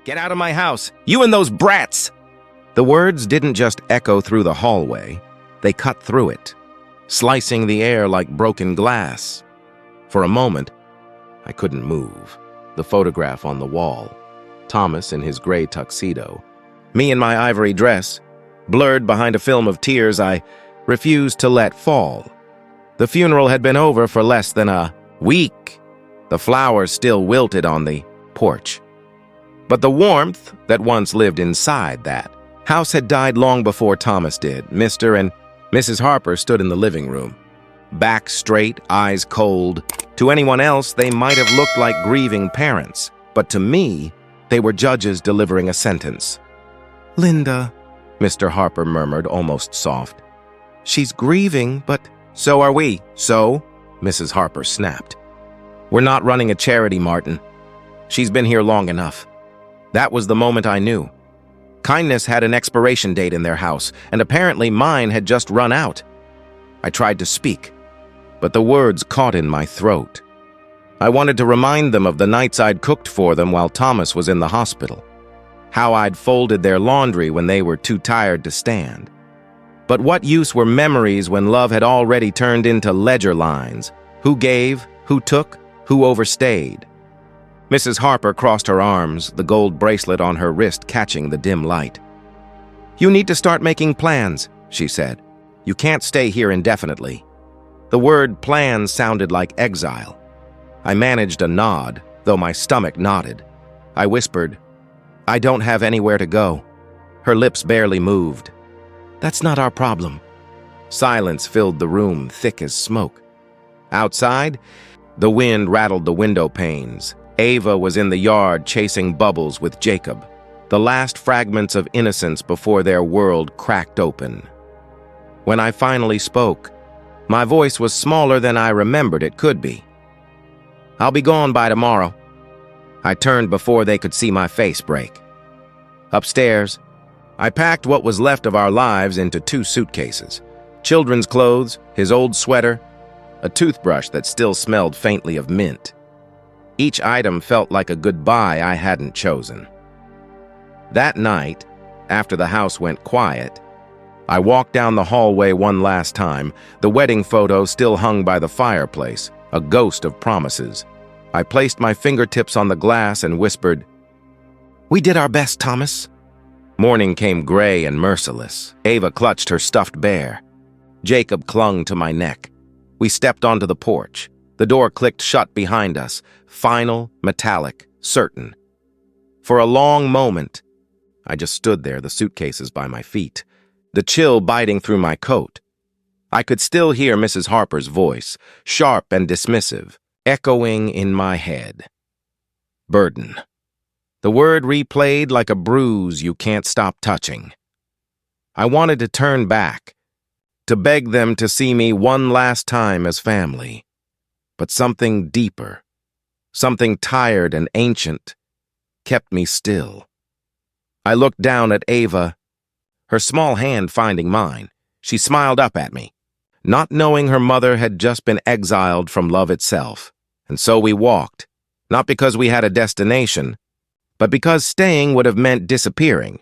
Get out of my house! You and those brats!" The words didn't just echo through the hallway. They cut through it, slicing the air like broken glass. For a moment, I couldn't move. The photograph on the wall. Thomas in his gray tuxedo. Me in my ivory dress. Blurred behind a film of tears I refused to let fall. The funeral had been over for less than a week. The flowers still wilted on the porch. But the warmth that once lived inside that house had died long before Thomas did. Mr. and Mrs. Harper stood in the living room. Back straight, eyes cold. To anyone else, they might have looked like grieving parents. But to me, they were judges delivering a sentence. "Linda," Mr. Harper murmured, almost soft. "She's grieving, but so are we." "So?" Mrs. Harper snapped. "We're not running a charity, Martin. She's been here long enough." That was the moment I knew. Kindness had an expiration date in their house, and apparently mine had just run out. I tried to speak, but the words caught in my throat. I wanted to remind them of the nights I'd cooked for them while Thomas was in the hospital. How I'd folded their laundry when they were too tired to stand. But what use were memories when love had already turned into ledger lines? Who gave, who took, who overstayed? Mrs. Harper crossed her arms, the gold bracelet on her wrist catching the dim light. "You need to start making plans," she said. "You can't stay here indefinitely." The word "plans" sounded like exile. I managed a nod, though my stomach knotted. I whispered, "I don't have anywhere to go." Her lips barely moved. "That's not our problem." Silence filled the room, thick as smoke. Outside, the wind rattled the window panes. Ava was in the yard chasing bubbles with Jacob, the last fragments of innocence before their world cracked open. When I finally spoke, my voice was smaller than I remembered it could be. "I'll be gone by tomorrow." I turned before they could see my face break. Upstairs, I packed what was left of our lives into 2 suitcases. Children's clothes, his old sweater, a toothbrush that still smelled faintly of mint. Each item felt like a goodbye I hadn't chosen. That night, after the house went quiet, I walked down the hallway one last time, the wedding photo still hung by the fireplace, a ghost of promises. I placed my fingertips on the glass and whispered, "We did our best, Thomas." Morning came gray and merciless. Ava clutched her stuffed bear. Jacob clung to my neck. We stepped onto the porch. The door clicked shut behind us, final, metallic, certain. For a long moment, I just stood there, the suitcases by my feet, the chill biting through my coat. I could still hear Mrs. Harper's voice, sharp and dismissive, echoing in my head. Burden. The word replayed like a bruise you can't stop touching. I wanted to turn back, to beg them to see me one last time as family. But something deeper, something tired and ancient, kept me still. I looked down at Ava, her small hand finding mine. She smiled up at me, not knowing her mother had just been exiled from love itself. And so we walked, not because we had a destination, but because staying would have meant disappearing.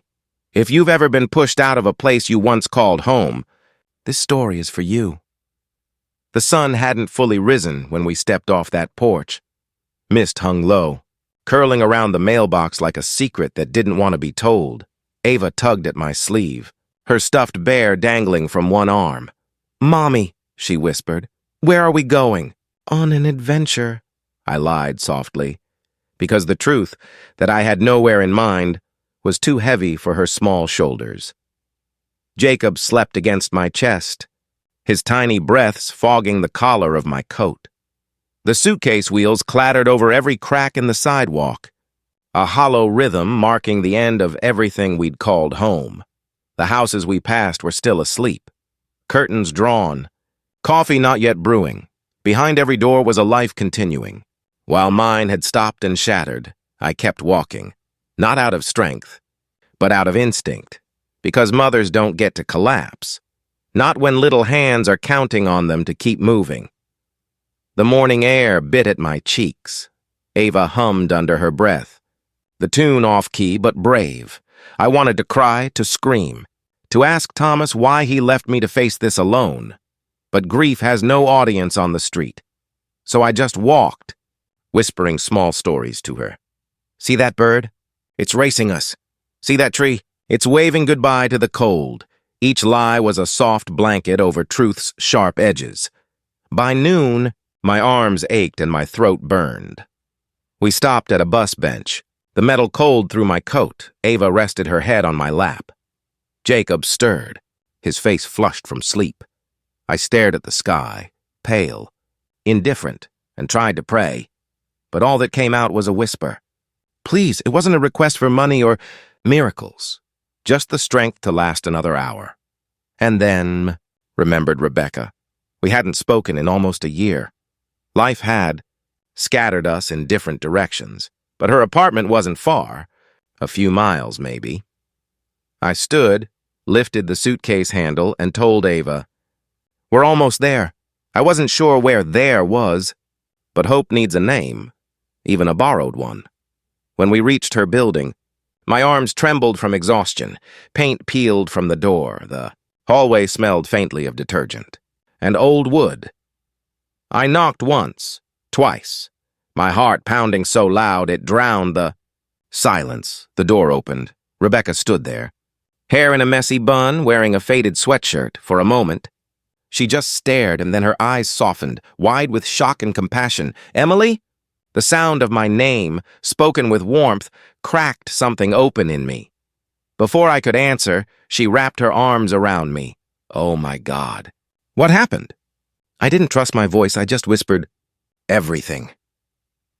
If you've ever been pushed out of a place you once called home, this story is for you. The sun hadn't fully risen when we stepped off that porch. Mist hung low, curling around the mailbox like a secret that didn't want to be told. Ava tugged at my sleeve, her stuffed bear dangling from one arm. "Mommy," she whispered, "where are we going?" "On an adventure," I lied softly, because the truth that I had nowhere in mind was too heavy for her small shoulders. Jacob slept against my chest, his tiny breaths fogging the collar of my coat. The suitcase wheels clattered over every crack in the sidewalk, a hollow rhythm marking the end of everything we'd called home. The houses we passed were still asleep, curtains drawn, coffee not yet brewing. Behind every door was a life continuing. While mine had stopped and shattered, I kept walking, not out of strength, but out of instinct, because mothers don't get to collapse. Not when little hands are counting on them to keep moving. The morning air bit at my cheeks. Ava hummed under her breath. The tune off-key but brave. I wanted to cry, to scream, to ask Thomas why he left me to face this alone. But grief has no audience on the street. So I just walked, whispering small stories to her. See that bird? It's racing us. See that tree? It's waving goodbye to the cold. Each lie was a soft blanket over truth's sharp edges. By noon, my arms ached and my throat burned. We stopped at a bus bench. The metal cold through my coat. Ava rested her head on my lap. Jacob stirred, his face flushed from sleep. I stared at the sky, pale, indifferent, and tried to pray. But all that came out was a whisper. Please, it wasn't a request for money or miracles. Just the strength to last another hour. And then, remembered Rebecca, we hadn't spoken in almost a year. Life had scattered us in different directions, but her apartment wasn't far, a few miles maybe. I stood, lifted the suitcase handle, and told Ava, "We're almost there. I wasn't sure where there was, but hope needs a name, even a borrowed one." When we reached her building, my arms trembled from exhaustion. Paint peeled from the door. The hallway smelled faintly of detergent and old wood. I knocked once, twice, my heart pounding so loud it drowned the silence. The door opened. Rebecca stood there, hair in a messy bun, wearing a faded sweatshirt. For a moment, she just stared, and then her eyes softened, wide with shock and compassion. "Emily?" The sound of my name, spoken with warmth, cracked something open in me. Before I could answer, she wrapped her arms around me. Oh my God. What happened? I didn't trust my voice. I just whispered, "Everything."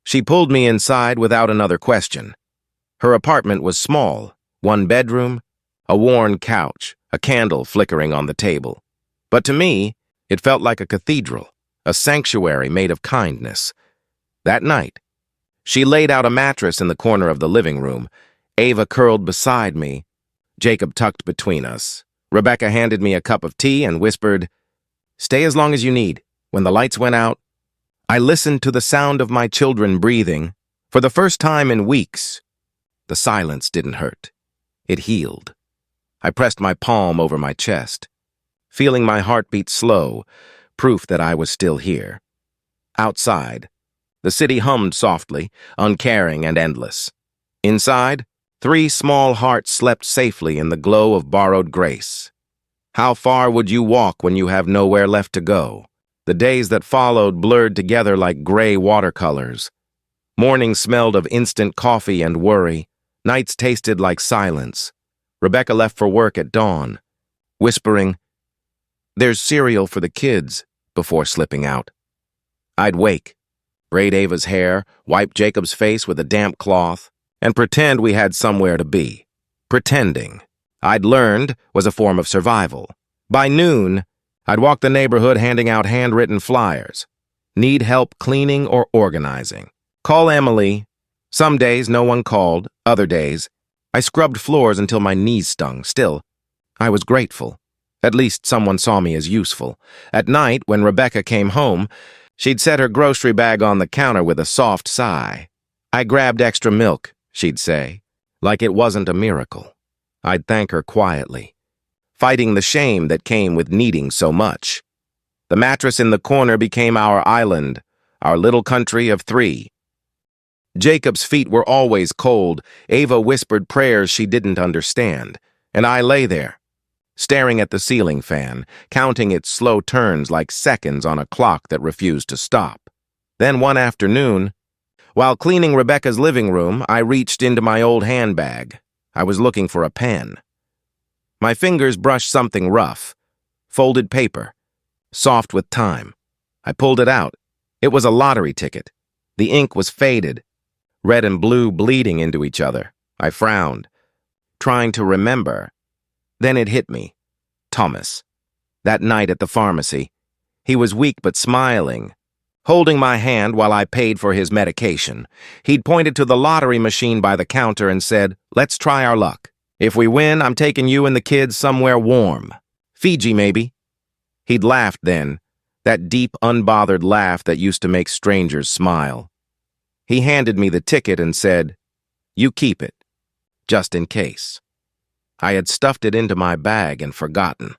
She pulled me inside without another question. Her apartment was small, one bedroom, a worn couch, a candle flickering on the table. But to me, it felt like a cathedral, a sanctuary made of kindness. That night, she laid out a mattress in the corner of the living room. Ava curled beside me, Jacob tucked between us. Rebecca handed me a cup of tea and whispered, "Stay as long as you need." When the lights went out, I listened to the sound of my children breathing. For the first time in weeks, the silence didn't hurt. It healed. I pressed my palm over my chest, feeling my heartbeat slow, proof that I was still here. Outside, the city hummed softly, uncaring and endless. Inside, 3 small hearts slept safely in the glow of borrowed grace. How far would you walk when you have nowhere left to go? The days that followed blurred together like gray watercolors. Mornings smelled of instant coffee and worry. Nights tasted like silence. Rebecca left for work at dawn, whispering, "There's cereal for the kids," before slipping out. I'd wake, braid Ava's hair, wipe Jacob's face with a damp cloth, and pretend we had somewhere to be. Pretending, I'd learned, was a form of survival. By noon, I'd walk the neighborhood handing out handwritten flyers. Need help cleaning or organizing? Call Emily. Some days no one called, other days I scrubbed floors until my knees stung. Still, I was grateful. At least someone saw me as useful. At night, when Rebecca came home, she'd set her grocery bag on the counter with a soft sigh. "I grabbed extra milk," she'd say, like it wasn't a miracle. I'd thank her quietly, fighting the shame that came with needing so much. The mattress in the corner became our island, our little country of 3. Jacob's feet were always cold. Ava whispered prayers she didn't understand, and I lay there, staring at the ceiling fan, counting its slow turns like seconds on a clock that refused to stop. Then one afternoon, while cleaning Rebecca's living room, I reached into my old handbag. I was looking for a pen. My fingers brushed something rough, folded paper, soft with time. I pulled it out. It was a lottery ticket. The ink was faded, red and blue bleeding into each other. I frowned, trying to remember. Then it hit me. Thomas. That night at the pharmacy. He was weak but smiling, holding my hand while I paid for his medication. He'd pointed to the lottery machine by the counter and said, "Let's try our luck. If we win, I'm taking you and the kids somewhere warm. Fiji, maybe." He'd laughed then, that deep, unbothered laugh that used to make strangers smile. He handed me the ticket and said, You keep it, just in case. I had stuffed it into my bag and forgotten.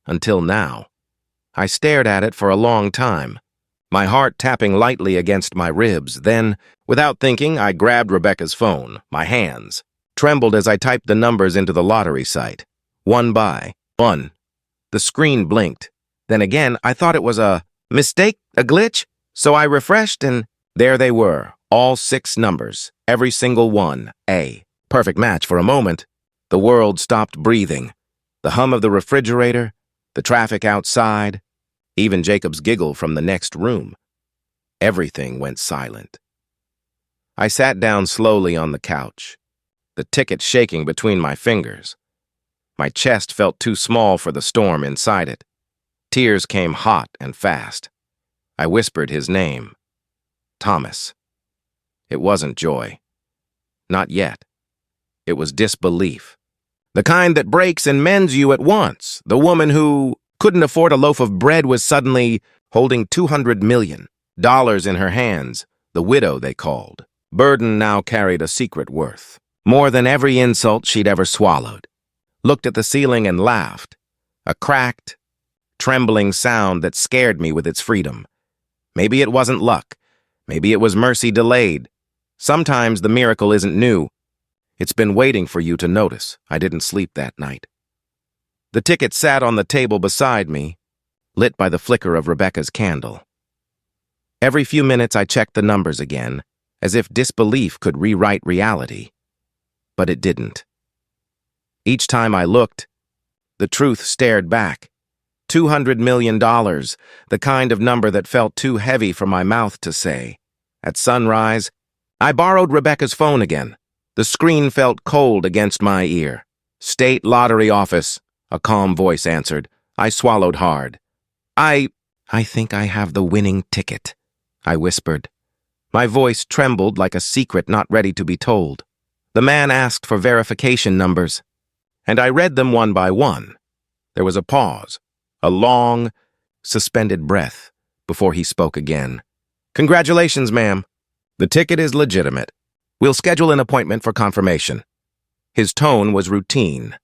Until now. I stared at it for a long time, my heart tapping lightly against my ribs. Then, without thinking, I grabbed Rebecca's phone. My hands trembled as I typed the numbers into the lottery site. One by one. The screen blinked. Then again, I thought it was a mistake, a glitch. So I refreshed and there they were, all 6 numbers, every single one, A. Perfect match for a moment. The world stopped breathing. The hum of the refrigerator, the traffic outside, even Jacob's giggle from the next room. Everything went silent. I sat down slowly on the couch, the ticket shaking between my fingers. My chest felt too small for the storm inside it. Tears came hot and fast. I whispered his name. Thomas. It wasn't joy. Not yet. It was disbelief. The kind that breaks and mends you at once. The woman who couldn't afford a loaf of bread was suddenly holding $200 million in her hands, the widow they called. Burden now carried a secret worth, more than every insult she'd ever swallowed. Looked at the ceiling and laughed, a cracked, trembling sound that scared me with its freedom. Maybe it wasn't luck. Maybe it was mercy delayed. Sometimes the miracle isn't new. It's been waiting for you to notice. I didn't sleep that night. The ticket sat on the table beside me, lit by the flicker of Rebecca's candle. Every few minutes I checked the numbers again, as if disbelief could rewrite reality. But it didn't. Each time I looked, the truth stared back. $200 million, the kind of number that felt too heavy for my mouth to say. At sunrise, I borrowed Rebecca's phone again. The screen felt cold against my ear. State lottery office, a calm voice answered. I swallowed hard. I think I have the winning ticket, I whispered. My voice trembled like a secret not ready to be told. The man asked for verification numbers, and I read them one by one. There was a pause, a long, suspended breath, before he spoke again. Congratulations, ma'am. The ticket is legitimate. We'll schedule an appointment for confirmation. His tone was routine,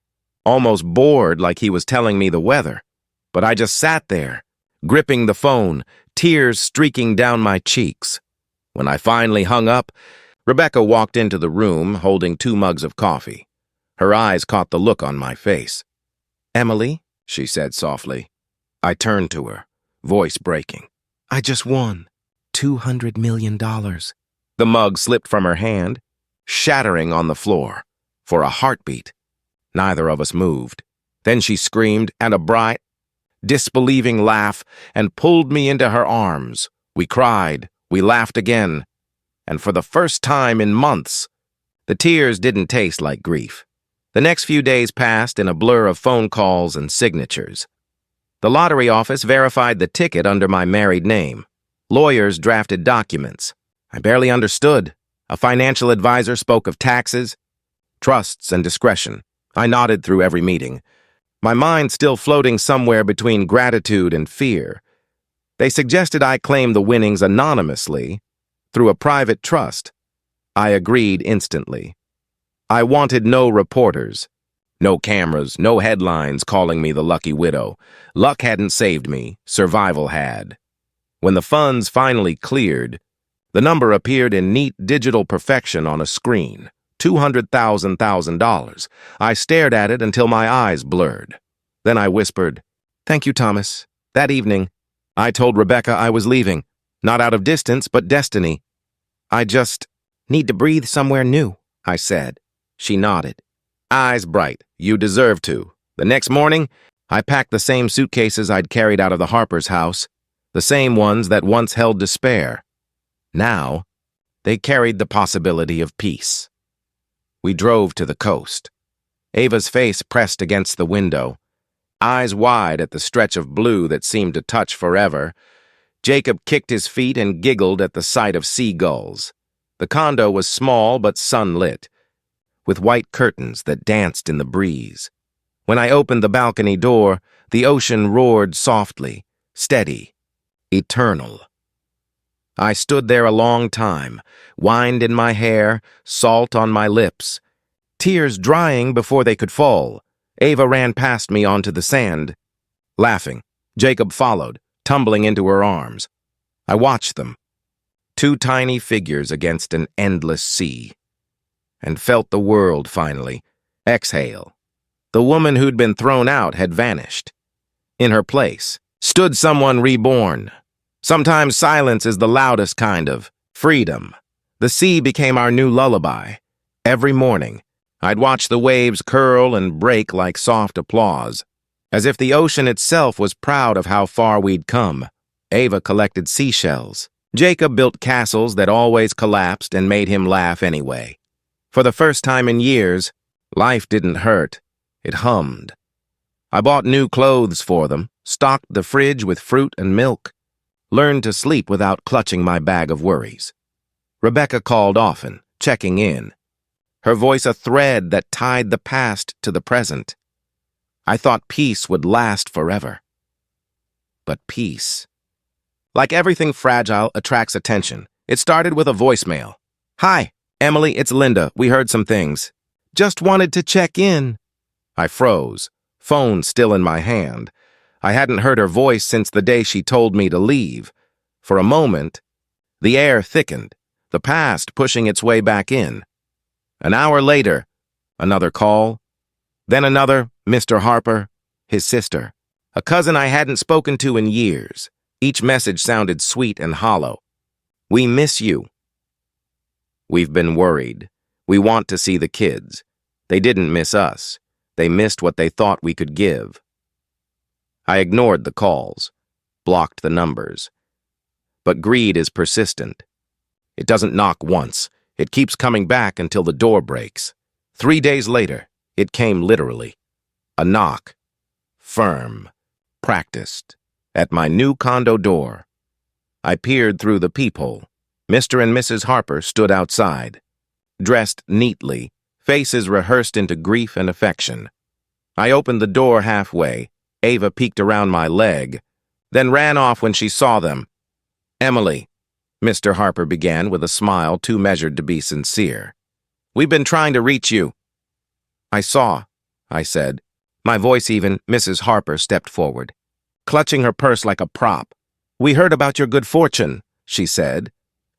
almost bored like he was telling me the weather. But I just sat there, gripping the phone, tears streaking down my cheeks. When I finally hung up, Rebecca walked into the room holding 2 mugs of coffee. Her eyes caught the look on my face. Emily, she said softly. I turned to her, voice breaking. I just won $200 million. The mug slipped from her hand, shattering on the floor. For a heartbeat, neither of us moved. Then she screamed, and a bright, disbelieving laugh, and pulled me into her arms. We cried, we laughed again, and for the first time in months, the tears didn't taste like grief. The next few days passed in a blur of phone calls and signatures. The lottery office verified the ticket under my married name. Lawyers drafted documents. I barely understood. A financial advisor spoke of taxes, trusts, and discretion. I nodded through every meeting, my mind still floating somewhere between gratitude and fear. They suggested I claim the winnings anonymously, through a private trust. I agreed instantly. I wanted no reporters, no cameras, no headlines calling me the lucky widow. Luck hadn't saved me, survival had. When the funds finally cleared, the number appeared in neat digital perfection on a screen. $200,000. I stared at it until my eyes blurred. Then I whispered, "Thank you, Thomas." That evening, I told Rebecca I was leaving, not out of distance, but destiny. I just need to breathe somewhere new, I said. She nodded, eyes bright. You deserve to. The next morning, I packed the same suitcases I'd carried out of the Harper's house, the same ones that once held despair. Now, they carried the possibility of peace. We drove to the coast. Ava's face pressed against the window, eyes wide at the stretch of blue that seemed to touch forever. Jacob kicked his feet and giggled at the sight of seagulls. The condo was small but sunlit, with white curtains that danced in the breeze. When I opened the balcony door, the ocean roared softly, steady, eternal. I stood there a long time, wind in my hair, salt on my lips, tears drying before they could fall. Ava ran past me onto the sand. Laughing, Jacob followed, tumbling into her arms. I watched them, two tiny figures against an endless sea, and felt the world finally exhale. The woman who'd been thrown out had vanished. In her place stood someone reborn. Sometimes silence is the loudest kind of freedom. The sea became our new lullaby. Every morning, I'd watch the waves curl and break like soft applause, as if the ocean itself was proud of how far we'd come. Ava collected seashells. Jacob built castles that always collapsed and made him laugh anyway. For the first time in years, life didn't hurt. It hummed. I bought new clothes for them, stocked the fridge with fruit and milk, learned to sleep without clutching my bag of worries. Rebecca called often, checking in, her voice a thread that tied the past to the present. I thought peace would last forever. But peace, like everything fragile, attracts attention. It started with a voicemail. "Hi, Emily, it's Linda. We heard some things. Just wanted to check in." I froze, phone still in my hand. I hadn't heard her voice since the day she told me to leave. For a moment, the air thickened, the past pushing its way back in. An hour later, another call. Then another, Mr. Harper, his sister, a cousin I hadn't spoken to in years. Each message sounded sweet and hollow. "We miss you. We've been worried. We want to see the kids. They didn't miss us. They missed what they thought we could give." I ignored the calls, blocked the numbers. But greed is persistent. It doesn't knock once. It keeps coming back until the door breaks. 3 days later, it came literally. A knock, firm, practiced, at my new condo door. I peered through the peephole. Mr. and Mrs. Harper stood outside, dressed neatly, faces rehearsed into grief and affection. I opened the door halfway. Ava peeked around my leg, then ran off when she saw them. "Emily," Mr. Harper began with a smile too measured to be sincere, "we've been trying to reach you." "I saw," I said. My voice even. Mrs. Harper stepped forward, clutching her purse like a prop. "We heard about your good fortune," she said,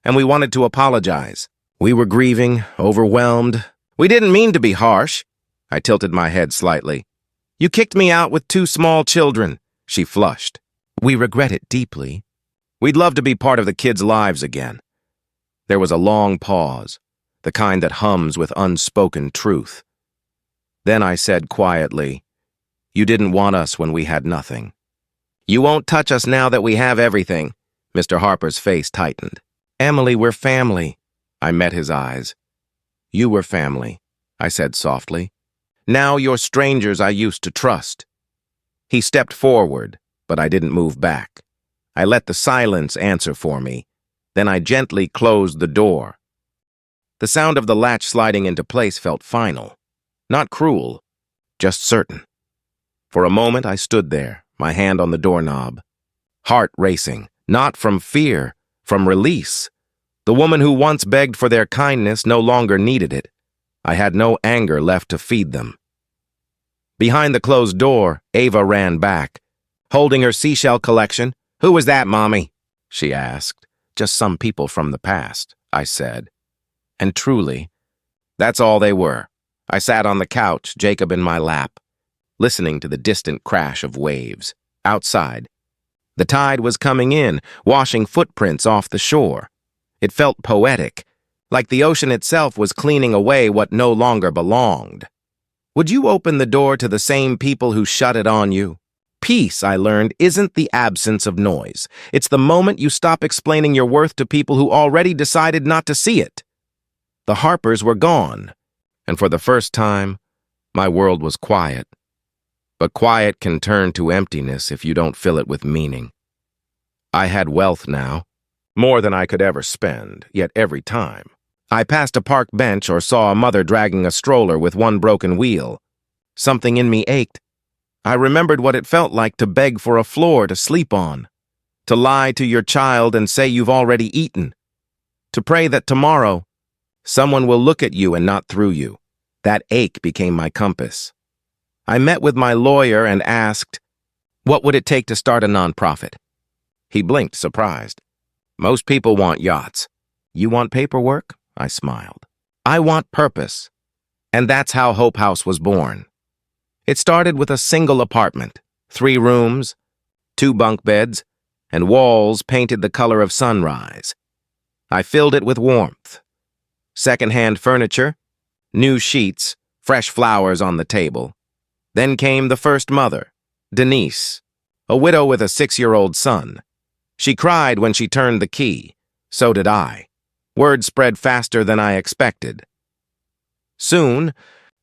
"and we wanted to apologize. We were grieving, overwhelmed. We didn't mean to be harsh." I tilted my head slightly. "You kicked me out with 2 small children," she flushed. "We regret it deeply. We'd love to be part of the kids' lives again." There was a long pause, the kind that hums with unspoken truth. Then I said quietly, "You didn't want us when we had nothing. You won't touch us now that we have everything." Mr. Harper's face tightened. "Emily, we're family." I met his eyes. "You were family," I said softly. "Now you're strangers I used to trust." He stepped forward, but I didn't move back. I let the silence answer for me. Then I gently closed the door. The sound of the latch sliding into place felt final. Not cruel, just certain. For a moment I stood there, my hand on the doorknob, heart racing, not from fear, from release. The woman who once begged for their kindness no longer needed it. I had no anger left to feed them. Behind the closed door, Ava ran back, holding her seashell collection. "Who was that, Mommy?" she asked. "Just some people from the past," I said. And truly, that's all they were. I sat on the couch, Jacob in my lap, listening to the distant crash of waves. Outside, the tide was coming in, washing footprints off the shore. It felt poetic, like the ocean itself was cleaning away what no longer belonged. Would you open the door to the same people who shut it on you? Peace, I learned, isn't the absence of noise. It's the moment you stop explaining your worth to people who already decided not to see it. The Harpers were gone, and for the first time, my world was quiet. But quiet can turn to emptiness if you don't fill it with meaning. I had wealth now, more than I could ever spend, yet every time I passed a park bench or saw a mother dragging a stroller with one broken wheel, something in me ached. I remembered what it felt like to beg for a floor to sleep on, To lie to your child and say you've already eaten. To pray that tomorrow someone will look at you and not through you. That ache became my compass. I met with my lawyer and asked, what would it take to start a nonprofit? He blinked, surprised. Most people want yachts. You want paperwork? I smiled. I want purpose. And that's how Hope House was born. It started with a single apartment, 3 rooms, 2 bunk beds, and walls painted the color of sunrise. I filled it with warmth. Second-hand furniture, new sheets, fresh flowers on the table. Then came the first mother, Denise, a widow with a 6-year-old son. She cried when she turned the key. So did I. Word spread faster than I expected. Soon,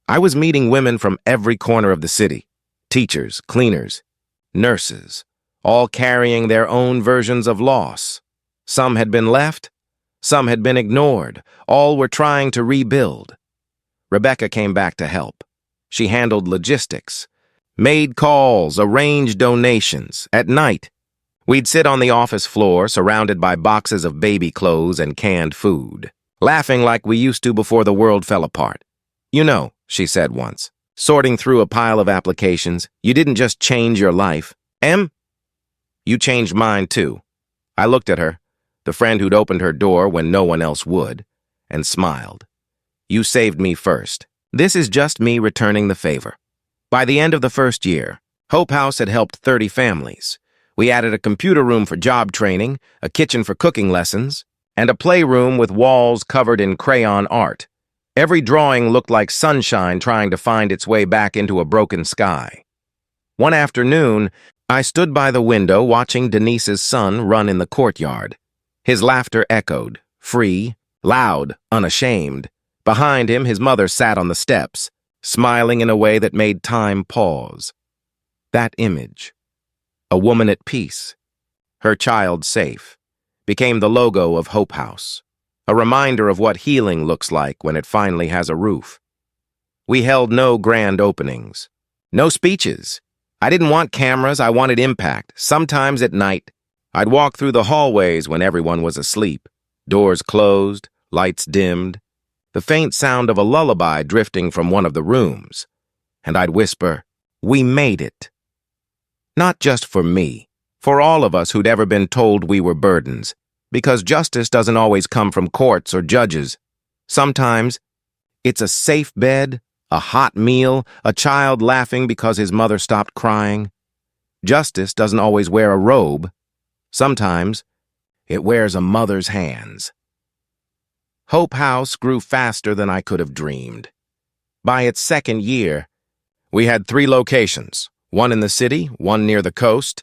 I was meeting women from every corner of the city. Teachers, cleaners, nurses, all carrying their own versions of loss. Some had been left, some had been ignored. All were trying to rebuild. Rebecca came back to help. She handled logistics, made calls, arranged donations. At night, we'd sit on the office floor surrounded by boxes of baby clothes and canned food, laughing like we used to before the world fell apart. You know, she said once, sorting through a pile of applications, you didn't just change your life. Em, you changed mine too. I looked at her, the friend who'd opened her door when no one else would, and smiled. You saved me first. This is just me returning the favor. By the end of the first year, Hope House had helped 30 families. We added a computer room for job training, a kitchen for cooking lessons, and a playroom with walls covered in crayon art. Every drawing looked like sunshine trying to find its way back into a broken sky. One afternoon, I stood by the window watching Denise's son run in the courtyard. His laughter echoed, free, loud, unashamed. Behind him, his mother sat on the steps, smiling in a way that made time pause. That image, a woman at peace, her child safe, became the logo of Hope House, a reminder of what healing looks like when it finally has a roof. We held no grand openings, no speeches. I didn't want cameras, I wanted impact. Sometimes at night, I'd walk through the hallways when everyone was asleep, doors closed, lights dimmed, the faint sound of a lullaby drifting from one of the rooms, and I'd whisper, "We made it." Not just for me, for all of us who'd ever been told we were burdens, because justice doesn't always come from courts or judges. Sometimes, it's a safe bed, a hot meal, a child laughing because his mother stopped crying. Justice doesn't always wear a robe. Sometimes, it wears a mother's hands. Hope House grew faster than I could have dreamed. By its second year, we had 3 locations, one in the city, one near the coast,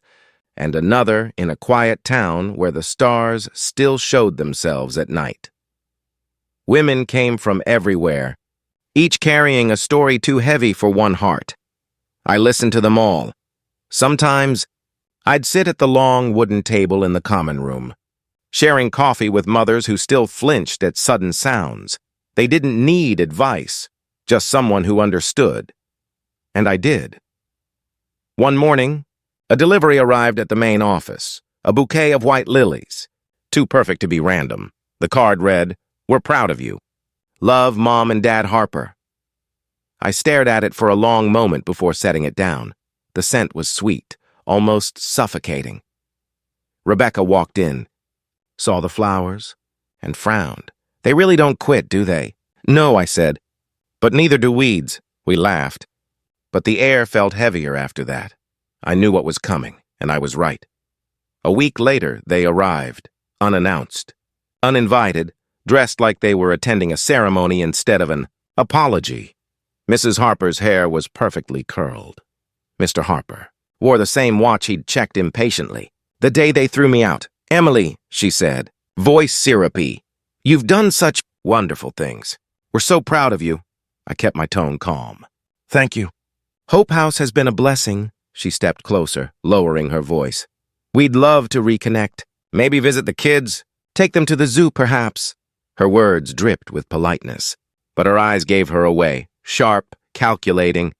and another in a quiet town where the stars still showed themselves at night. Women came from everywhere, each carrying a story too heavy for one heart. I listened to them all. Sometimes, I'd sit at the long wooden table in the common room, sharing coffee with mothers who still flinched at sudden sounds. They didn't need advice, just someone who understood. And I did. One morning, a delivery arrived at the main office, a bouquet of white lilies, too perfect to be random. The card read, "We're proud of you. Love, Mom and Dad Harper." I stared at it for a long moment before setting it down. The scent was sweet, almost suffocating. Rebecca walked in, saw the flowers, and frowned. "They really don't quit, do they?" "No," I said. "But neither do weeds." We laughed. But the air felt heavier after that. I knew what was coming, and I was right. A week later, they arrived, unannounced, uninvited, dressed like they were attending a ceremony instead of an apology. Mrs. Harper's hair was perfectly curled. Mr. Harper wore the same watch he'd checked impatiently. The day they threw me out, "Emily," she said, voice syrupy, "you've done such wonderful things. We're so proud of you." I kept my tone calm. "Thank you." "Hope House has been a blessing." She stepped closer, lowering her voice. "We'd love to reconnect. Maybe visit the kids. Take them to the zoo, perhaps." Her words dripped with politeness, but her eyes gave her away, sharp, calculating.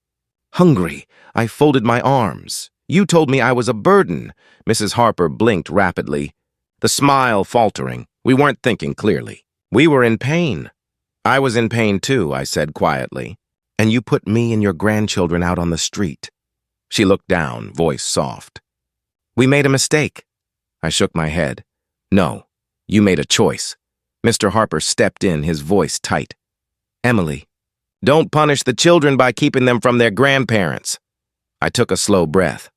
Hungry, I folded my arms. You told me I was a burden. Mrs. Harper blinked rapidly, the smile faltering. We weren't thinking clearly. We were in pain. I was in pain too, I said quietly. And you put me and your grandchildren out on the street. She looked down, voice soft. We made a mistake. I shook my head. No, you made a choice. Mr. Harper stepped in, his voice tight. Emily, don't punish the children by keeping them from their grandparents. I took a slow breath.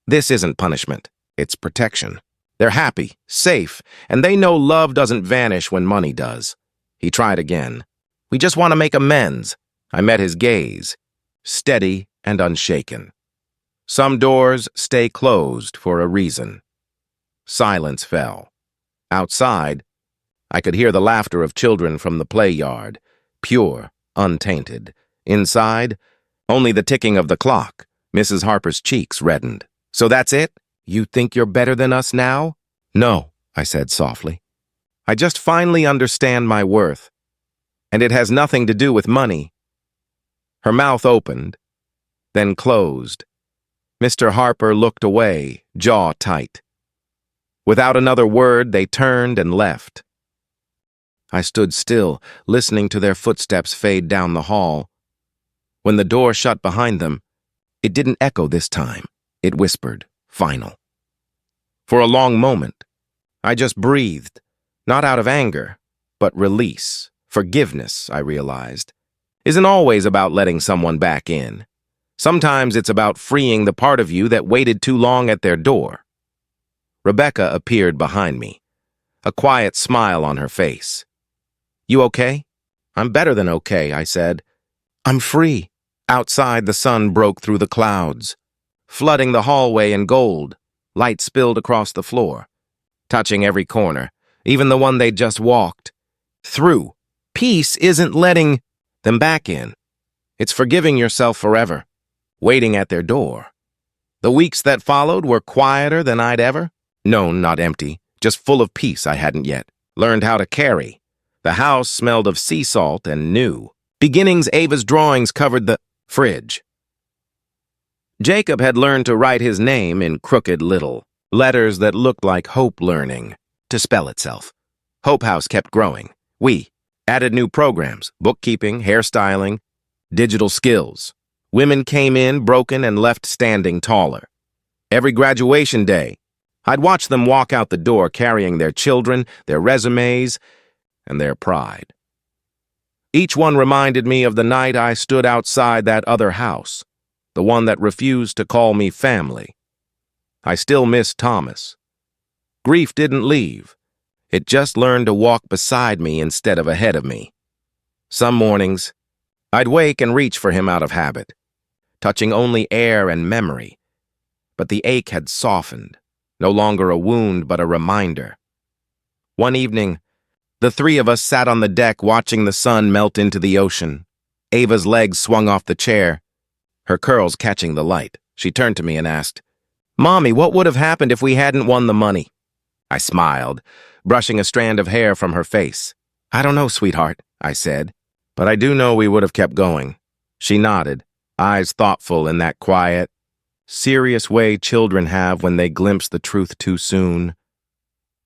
This isn't punishment. It's protection. They're happy, safe, and they know love doesn't vanish when money does. He tried again. We just want to make amends. I met his gaze, steady and unshaken. Some doors stay closed for a reason. Silence fell. Outside, I could hear the laughter of children from the play yard, pure, untainted. Inside, only the ticking of the clock. Mrs. Harper's cheeks reddened. So that's it? You think you're better than us now? No, I said softly. I just finally understand my worth. And it has nothing to do with money. Her mouth opened, then closed. Mr. Harper looked away, jaw tight. Without another word, they turned and left. I stood still, listening to their footsteps fade down the hall. When the door shut behind them, it didn't echo this time. It whispered, final. For a long moment, I just breathed, not out of anger, but release, forgiveness, I realized, isn't always about letting someone back in. Sometimes it's about freeing the part of you that waited too long at their door. Rebecca appeared behind me, a quiet smile on her face. You okay? I'm better than okay, I said. I'm free. Outside, the sun broke through the clouds, flooding the hallway in gold. Light spilled across the floor, touching every corner, even the one they'd just walked through. Peace isn't letting them back in. It's forgiving yourself forever, waiting at their door. The weeks that followed were quieter than I'd ever. No, not empty, just full of peace I hadn't yet learned how to carry. The house smelled of sea salt and new. Beginnings, Ava's drawings covered the fridge. Jacob had learned to write his name in crooked little letters that looked like hope learning to spell itself. Hope House kept growing. We added new programs, bookkeeping, hairstyling, digital skills. Women came in broken and left standing taller. Every graduation day, I'd watch them walk out the door carrying their children, their resumes, and their pride. Each one reminded me of the night I stood outside that other house, the one that refused to call me family. I still miss Thomas. Grief didn't leave. It just learned to walk beside me instead of ahead of me. Some mornings, I'd wake and reach for him out of habit, touching only air and memory. But the ache had softened, no longer a wound but a reminder. One evening, the three of us sat on the deck watching the sun melt into the ocean. Ava's legs swung off the chair, her curls catching the light. She turned to me and asked, Mommy, what would have happened if we hadn't won the money? I smiled, brushing a strand of hair from her face. I don't know, sweetheart, I said, but I do know we would have kept going. She nodded, eyes thoughtful in that quiet, serious way children have when they glimpse the truth too soon.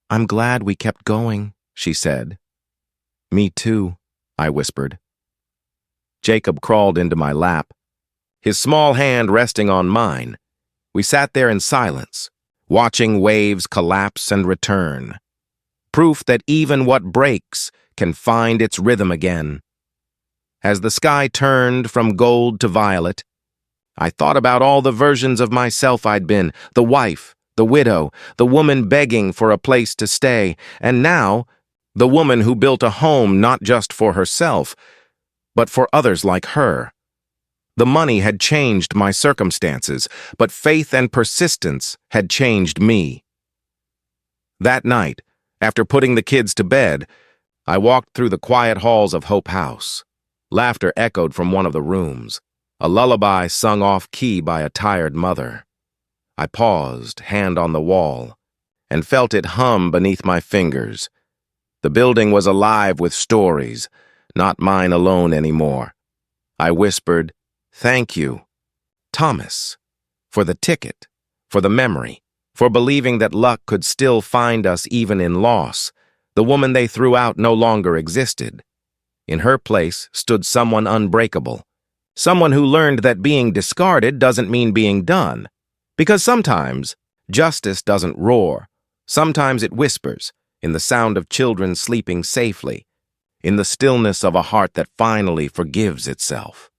I'm glad we kept going, she said. Me too, I whispered. Jacob crawled into my lap, his small hand resting on mine. We sat there in silence, watching waves collapse and return. Proof that even what breaks can find its rhythm again. As the sky turned from gold to violet, I thought about all the versions of myself I'd been, the wife, the widow, the woman begging for a place to stay, and now, the woman who built a home not just for herself, but for others like her. The money had changed my circumstances, but faith and persistence had changed me. That night, after putting the kids to bed, I walked through the quiet halls of Hope House. Laughter echoed from one of the rooms, a lullaby sung off-key by a tired mother. I paused, hand on the wall, and felt it hum beneath my fingers. The building was alive with stories, not mine alone anymore. I whispered, Thank you, Thomas, for the ticket. for the memory, for believing that luck could still find us even in loss. The woman they threw out no longer existed. In her place stood someone unbreakable, someone who learned that being discarded doesn't mean being done. Because sometimes justice doesn't roar. Sometimes it whispers, in the sound of children sleeping safely, in the stillness of a heart that finally forgives itself.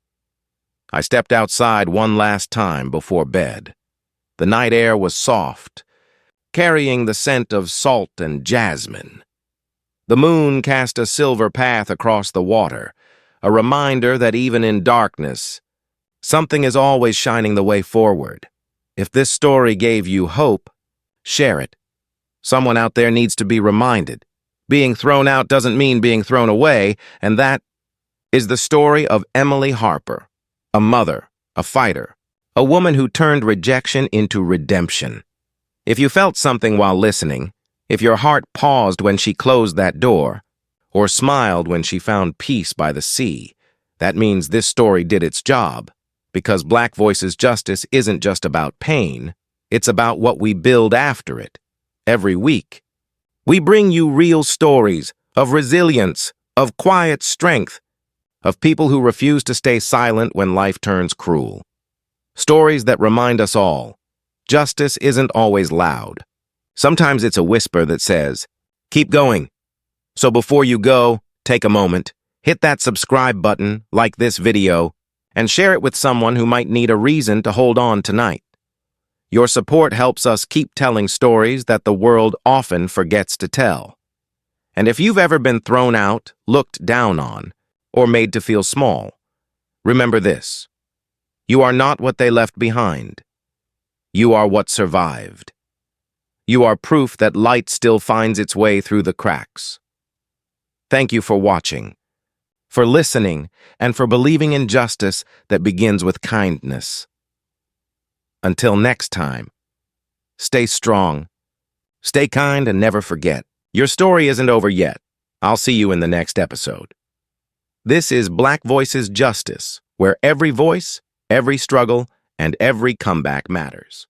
I stepped outside one last time before bed. The night air was soft, carrying the scent of salt and jasmine. The moon cast a silver path across the water, a reminder that even in darkness, something is always shining the way forward. If this story gave you hope, share it. Someone out there needs to be reminded. Being thrown out doesn't mean being thrown away, and that is the story of Emily Harper, a mother, a fighter, a woman who turned rejection into redemption. If you felt something while listening, if your heart paused when she closed that door, or smiled when she found peace by the sea, that means this story did its job, because Black Voices Justice isn't just about pain, it's about what we build after it. Every week, we bring you real stories of resilience, of quiet strength, of people who refuse to stay silent when life turns cruel. Stories that remind us all, justice isn't always loud. Sometimes it's a whisper that says, keep going. So before you go, take a moment, hit that subscribe button, like this video, and share it with someone who might need a reason to hold on tonight. Your support helps us keep telling stories that the world often forgets to tell. And if you've ever been thrown out, looked down on, or made to feel small, remember this. You are not what they left behind. You are what survived. You are proof that light still finds its way through the cracks. Thank you for watching, for listening, and for believing in justice that begins with kindness. Until next time, stay strong, stay kind, and never forget, your story isn't over yet. I'll see you in the next episode. This is Black Voices Justice, where every voice, every struggle, and every comeback matters.